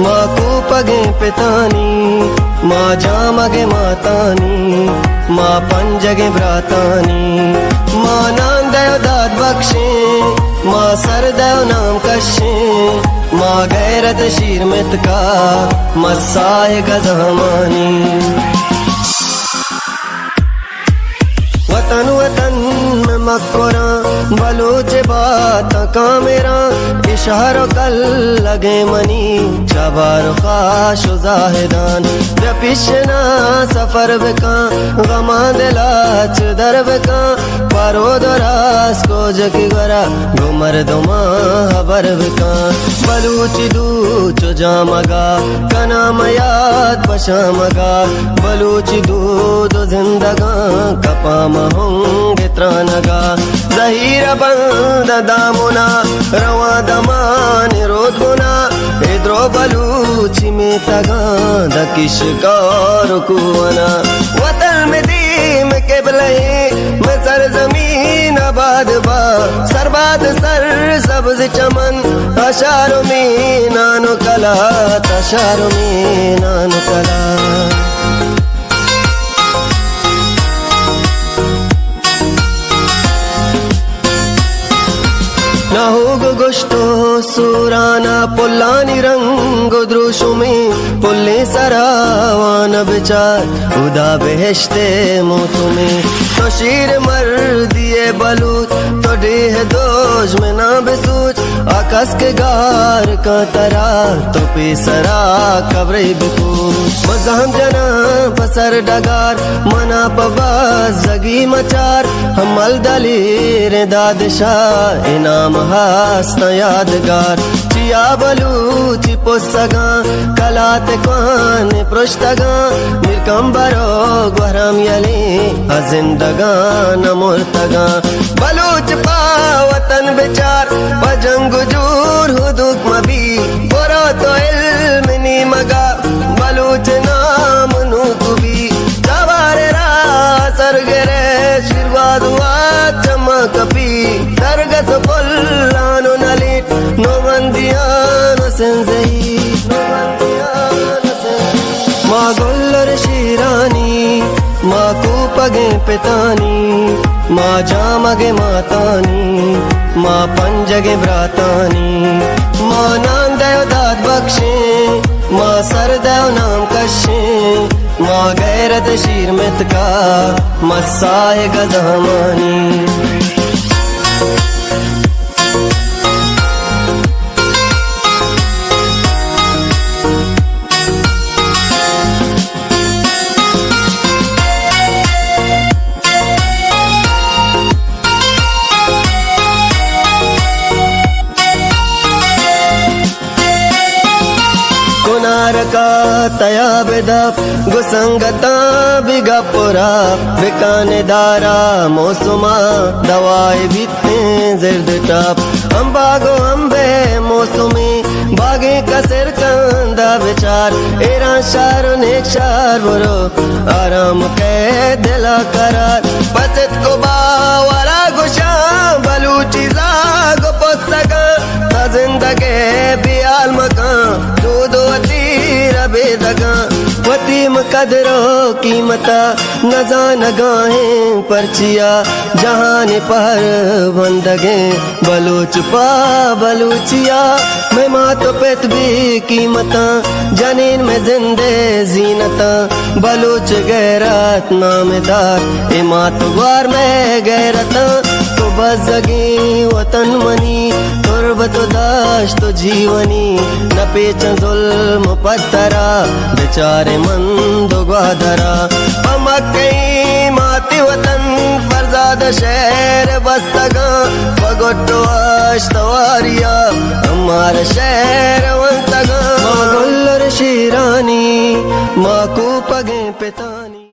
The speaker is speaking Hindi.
माँ को पगे पितानी माँ जामगे मातानी माँ पंजगे भ्रातानी माँ नाम दयो दाद बख्शे माँ सर दयो नाम कशे माँ गैरत शीर मित का मसाए गजमानी वतन वतन में मक्कोरा बलूच बात का मेरा इशारों कल लगे मनी जबार खाश जाहिदान पिछना सफर बिका गमा दिलाच दर बिका पारो दरास को जकी गरा घुमर दुमा हबर बिका बलूच दूच जामगा कना मयाद पशामगा बलूच दूध जिंदगा कपा होंगे त्रानगा जहीर बंद दामुना रवा दमान रोद गुना इद्रो बलूची में तगा दकिश कार कुआना वतन में दी में केबले में सरजमीन आबाद बा सरबाद सर सब्ज चमन अशारों में नानो कला तशारों में नानो कला ना होगो गोश्तो सुराना पुल्लानी रंग द्रुशु में पुल्ले सरावान बिचार उदा बेहश्ते मौसुमे तो शीर मर दिए बलूच तो डेह दोज में ना बेसूच आकाश के गार का तरा तो पेसरा कब्रे बिकूच मजाम जना पसर डगार मना पबाज जगी मचार हमल दलीर दादशाह इनाम हास्ता यादगार चिया बलूची पोसगा कलात कान पृष्ठगा मिरकंबरो ग्वरम यली अजिंदगा नमुर्तगा बलूच पा वतन बेचार पजंग जूर हुदुक मबी बोरो तो इल्म नी मगा बलूच नाम नुकुबी जवारे रा सरगरे शिरवाद वा चमकपी सरगस पुल्लानो नलिट नो मंदियान सेंजई माँ गोल्लर शीरानी माँ को पगे पितानी माँ जामगे मातानी माँ पंजगे भ्रातानी माँ नाम दयो दाद बख्शे माँ सर दयो नाम कशे माँ गैरत शीर मित का मसाए गजमानी का तया बेदाप गुसंगता बिगापुरा बिकाने दारा मौसुमा दवाई बीते जिर्द टाप हम बागो अम्बे मौसुमी बागे कसर कंदा बेचार एरा शार नेक शार बुरो आराम के दिला करार पचत को बावरा गुशा बलूची जाग पोसगा जिंदगे बियाल मकान दूध बेदगा वतीम कदरो कीमता नजान गाहें परचिया जहान पर बंदगे बलूच पा बलूचिया मैं माँ तो पेत भी कीमता जनीन में जिंदे जीनता बलूच गैरत नामदार ए माँ तो ग्वार में गैरता तो बस जगी वतन मनी तुरबत दाश तो जीवनी न पेच जुल्म पत्थरा बेचारे मंद ग्वादरा हम कई माती वतन फरजाद शहर बस्तगा पगोटो अश्तवारिया हमारा शहर वंतगा माँ गोल्लर शीरानी माँ को पगे पिता